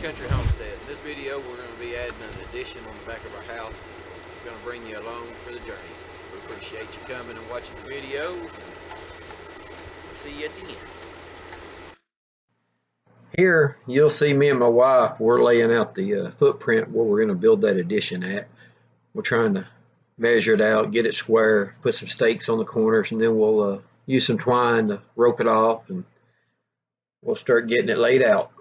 Country Homestead. In this video, we're going to be adding an addition on the back of our house. We're going to bring you along for the journey. We appreciate you coming and watching the video. See you at the end. Here, you'll see me and my wife, we're laying out the footprint where we're going to build that addition at. We're trying to measure it out, get it square, put some stakes on the corners, and then we'll use some twine to rope it off, and we'll start getting it laid out.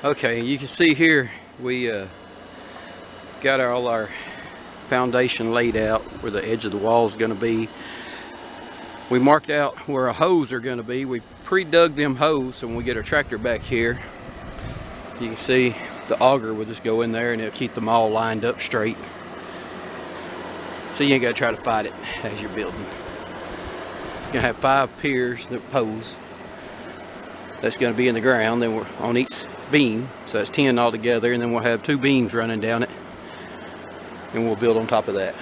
Okay, you can see here we got all our foundation laid out where the edge of the wall is going to be. We marked out where our hose are going to be. We pre-dug them hose, so when we get our tractor back here, you can see the auger will just go in there and it'll keep them all lined up straight. So you ain't got to try to fight it as you're building. You're going to have 5 piers, the hose, that's going to be in the ground. Then we're on each beam, so that's 10 altogether, and then we'll have 2 beams running down it, and we'll build on top of that.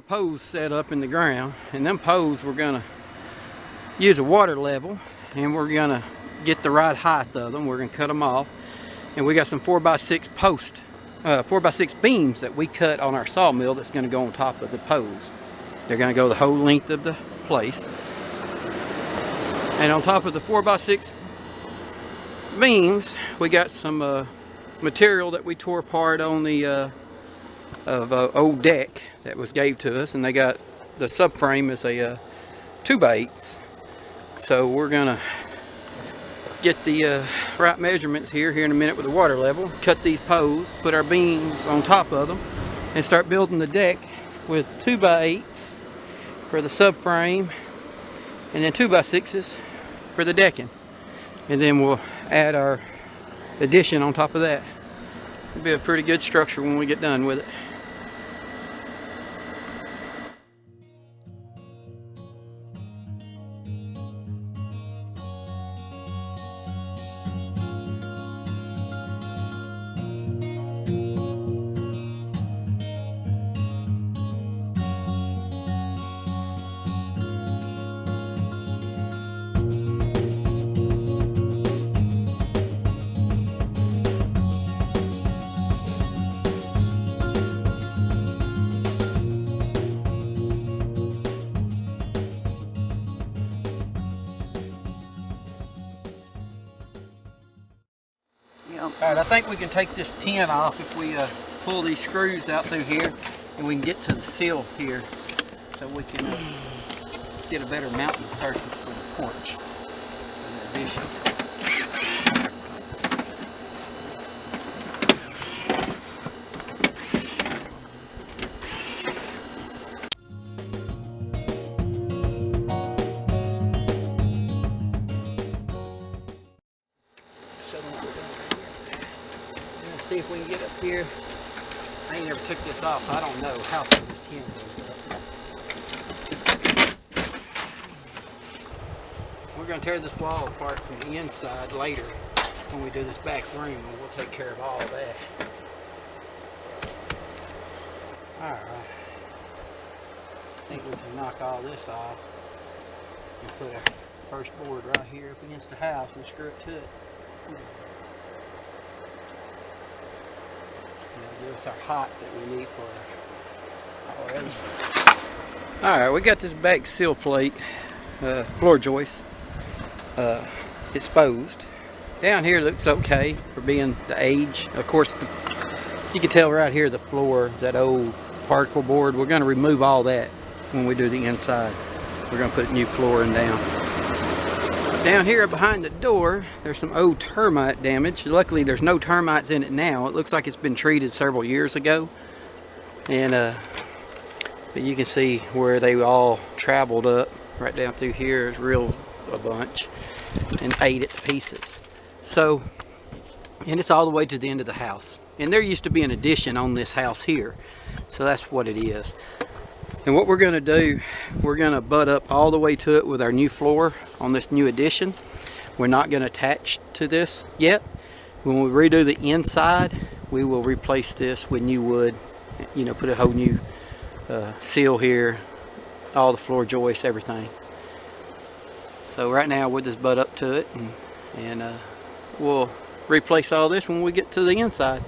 poles set up in the ground, and them poles we're gonna use a water level, and we're gonna get the right height of them. We're gonna cut them off, and we got some 4x6 posts, 4x6 beams that we cut on our sawmill that's gonna go on top of the poles. They're gonna go the whole length of the place, and on top of the 4x6 beams, we got some material that we tore apart on the old deck that was gave to us, and they got the subframe is a 2x8. So we're gonna get the right measurements here in a minute with the water level, cut these poles, put our beams on top of them, and start building the deck with 2x8s for the subframe, and then 2x6s for the decking. And then we'll add our addition on top of that. It'll be a pretty good structure when we get done with it. Alright, I think we can take this tin off if we pull these screws out through here, and we can get to the sill here so we can get a better mounting surface for the porch for the addition. See if we can get up here. I ain't never took this off, so I don't know how far this tin goes up. We're going to tear this wall apart from the inside later when we do this back room, and we'll take care of all of that. Alright. I think we can knock all this off and put our first board right here up against the house and screw it to it. Give us our height that we need for our other stuff. Alright, we got this back sill plate, floor joist, exposed. Down here looks okay for being the age. Of course, you can tell right here the floor, that old particle board. We're going to remove all that when we do the inside. We're going to put new flooring down. Down here behind the door, there's some old termite damage. Luckily, there's no termites in it now. It looks like it's been treated several years ago. And but you can see where they all traveled up right down through here. It's a bunch, and ate it to pieces. So, and it's all the way to the end of the house. And there used to be an addition on this house here. So that's what it is. And what we're going to do, we're going to butt up all the way to it with our new floor on this new addition. We're not going to attach to this yet. When we redo the inside, we will replace this with new wood. You know, put a whole new seal here, all the floor joists, everything. So right now we'll just butt up to it, and we'll replace all this when we get to the inside.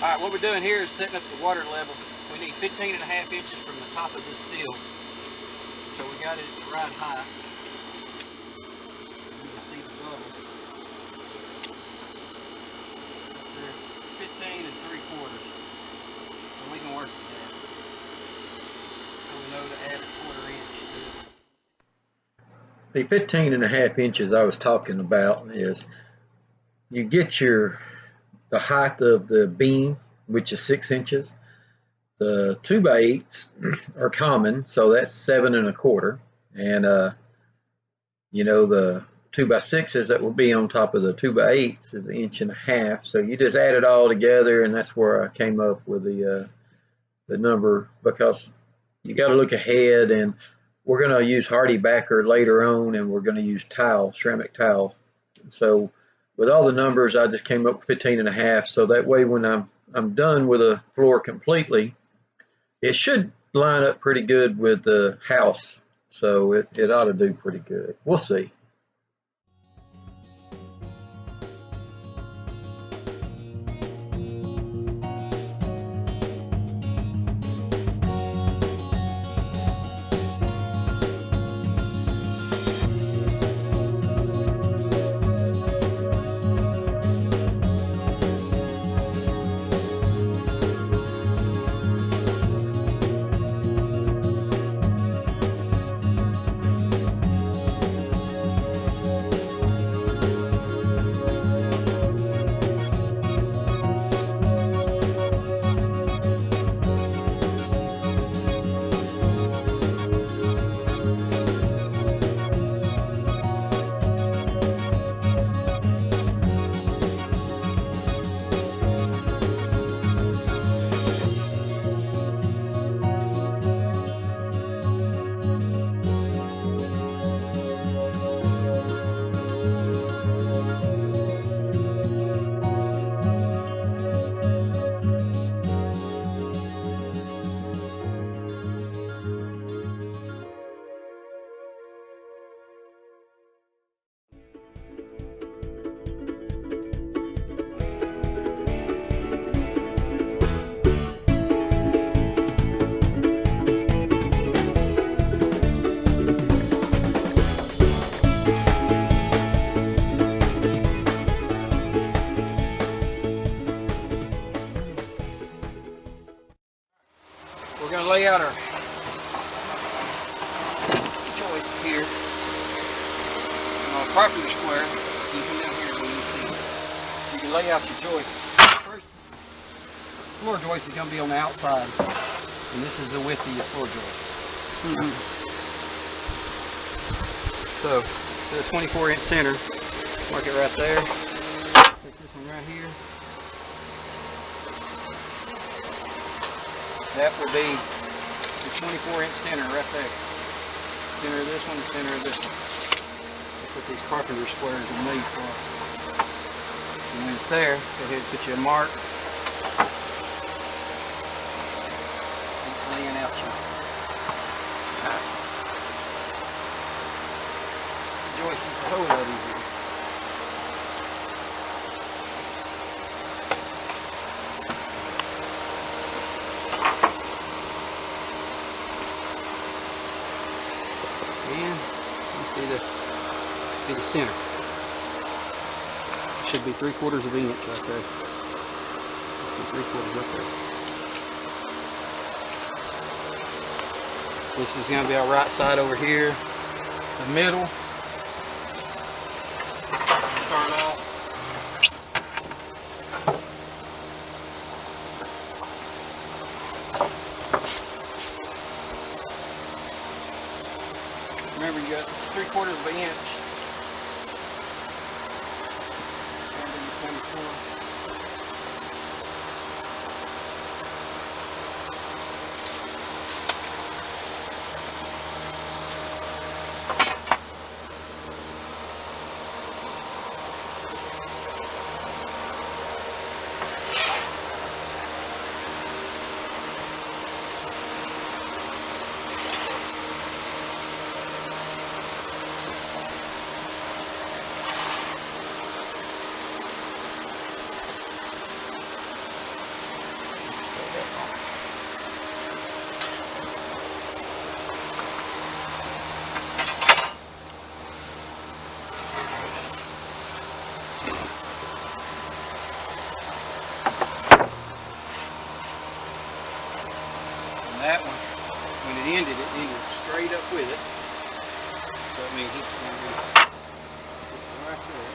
Alright, what we're doing here is setting up the water level. We need 15.5 inches from the top of this sill. So we got it at the right height. You can see the bubble. 15 3/4. So we can work with that. So we know to add a 1/4 inch to it. The 15.5 inches I was talking about is you get the height of the beam, which is 6 inches. The 2x8s are common, so that's 7 1/4, and you know, the 2x6s that will be on top of the 2x8s is 1.5 inches. So you just add it all together, and that's where I came up with the number, because you got to look ahead, and we're going to use hardy backer later on, and we're going to use tile, ceramic tile. So with all the numbers, I just came up with 15.5, so that way when I'm done with the floor completely, It should line up pretty good with the house, so it ought to do pretty good. We'll see. We're going to lay out our joist here on our carpenter square. You can down here when you see. You can lay out your joist. First, floor joist is going to be on the outside, and this is the width of your floor joist. So, to the 24-inch center, mark it right there. Take this one right here. That will be the 24-inch center right there. Center of this one, center of this one. That's what these carpenter squares are made for. And when it's there, go ahead and put you a mark. It's laying out your joist is a whole lot easier. And you see the center. Should be 3/4 of an inch right there. You see 3/4 right there. This is going to be our right side over here. The middle. Start off. Remember, you got 3/4 of an inch. And then 24. That one, when it ended straight up with it. So that means it's going to be right there.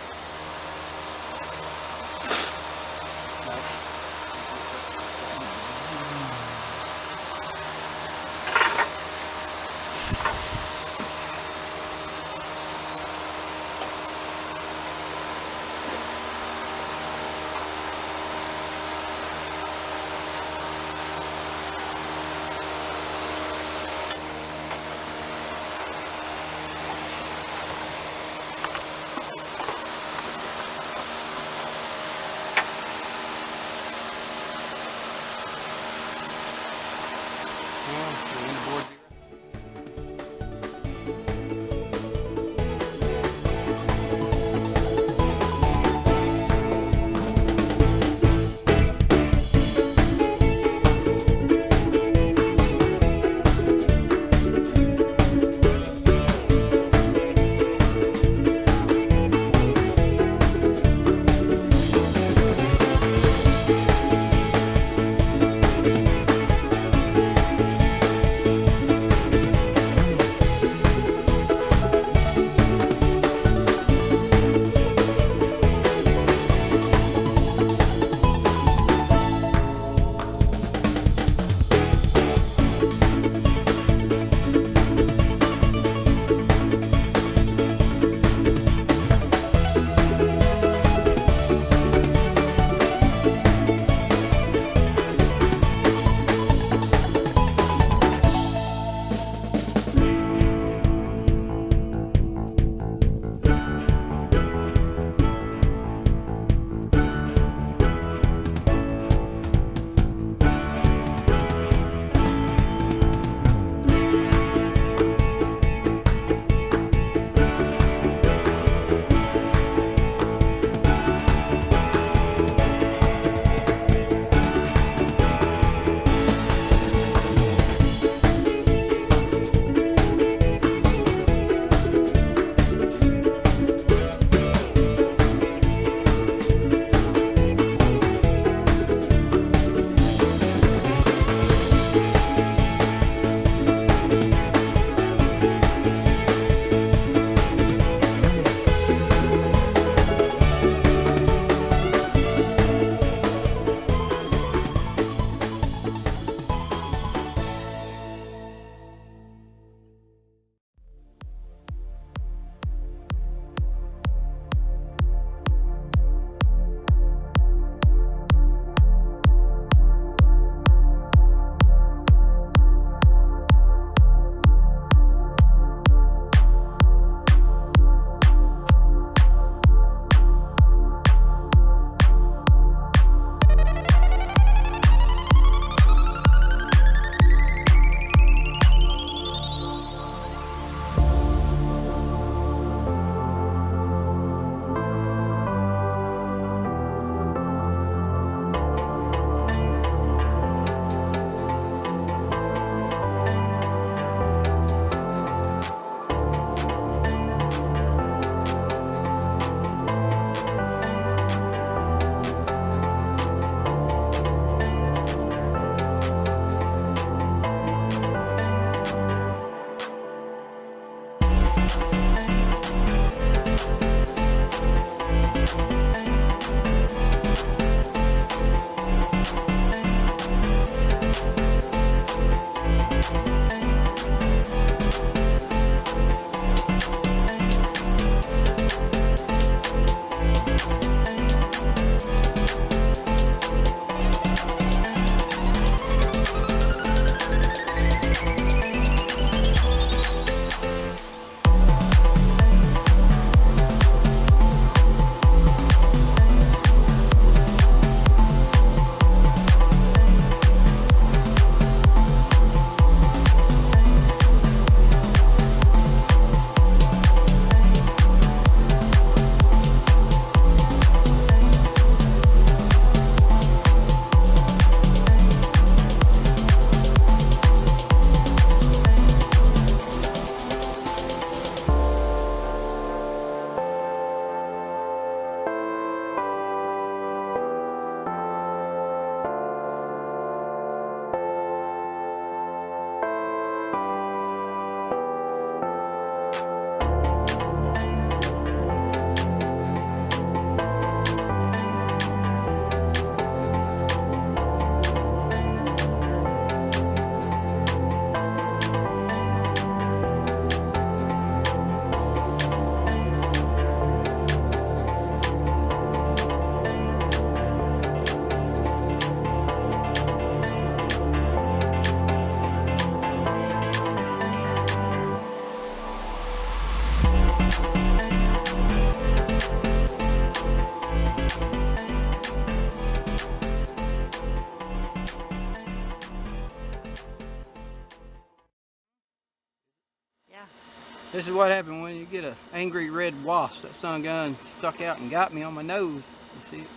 This is what happened when you get an angry red wasp. That sun gun stuck out and got me on my nose. You see it?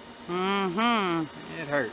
It hurt.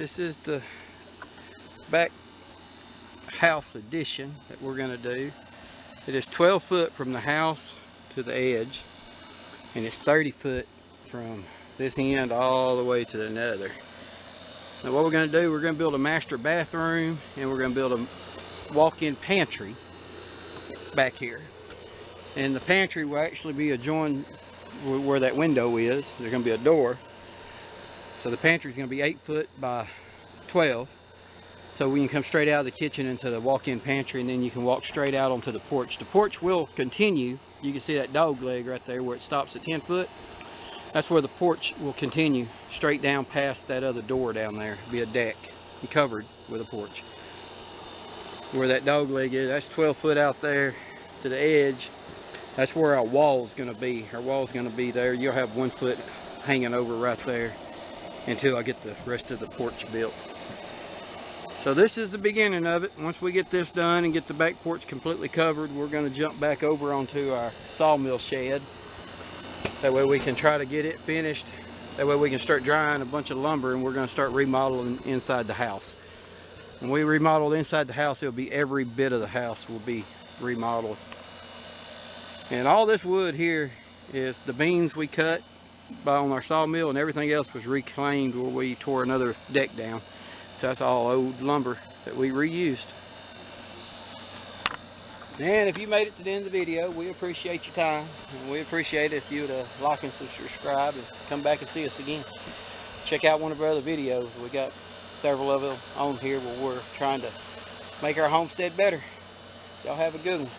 This is the back house addition that we're going to do. It is 12 foot from the house to the edge, and it's 30 foot from this end all the way to the other. Now what we're going to do, we're going to build a master bathroom, and we're going to build a walk-in pantry back here. And the pantry will actually be adjoined where that window is. There's going to be a door. So the pantry is going to be 8 foot by 12. So we can come straight out of the kitchen into the walk-in pantry, and then you can walk straight out onto the porch. The porch will continue. You can see that dog leg right there where it stops at 10 foot. That's where the porch will continue straight down past that other door down there. It'll be a deck and covered with a porch. Where that dog leg is, that's 12 foot out there to the edge. That's where our wall is going to be. Our wall is going to be there. You'll have 1 foot hanging over right there until I get the rest of the porch built. So this is the beginning of it. Once we get this done and get the back porch completely covered, we're going to jump back over onto our sawmill shed. That way we can try to get it finished. That way we can start drying a bunch of lumber, and we're going to start remodeling inside the house. When we remodel inside the house, it'll be every bit of the house will be remodeled. And all this wood here is the beams we cut on our sawmill, and everything else was reclaimed where we tore another deck down. So that's all old lumber that we reused. And if you made it to the end of the video, we appreciate your time. And we appreciate it if you would like and subscribe and come back and see us again. Check out one of our other videos. We got several of them on here where we're trying to make our homestead better. Y'all have a good one.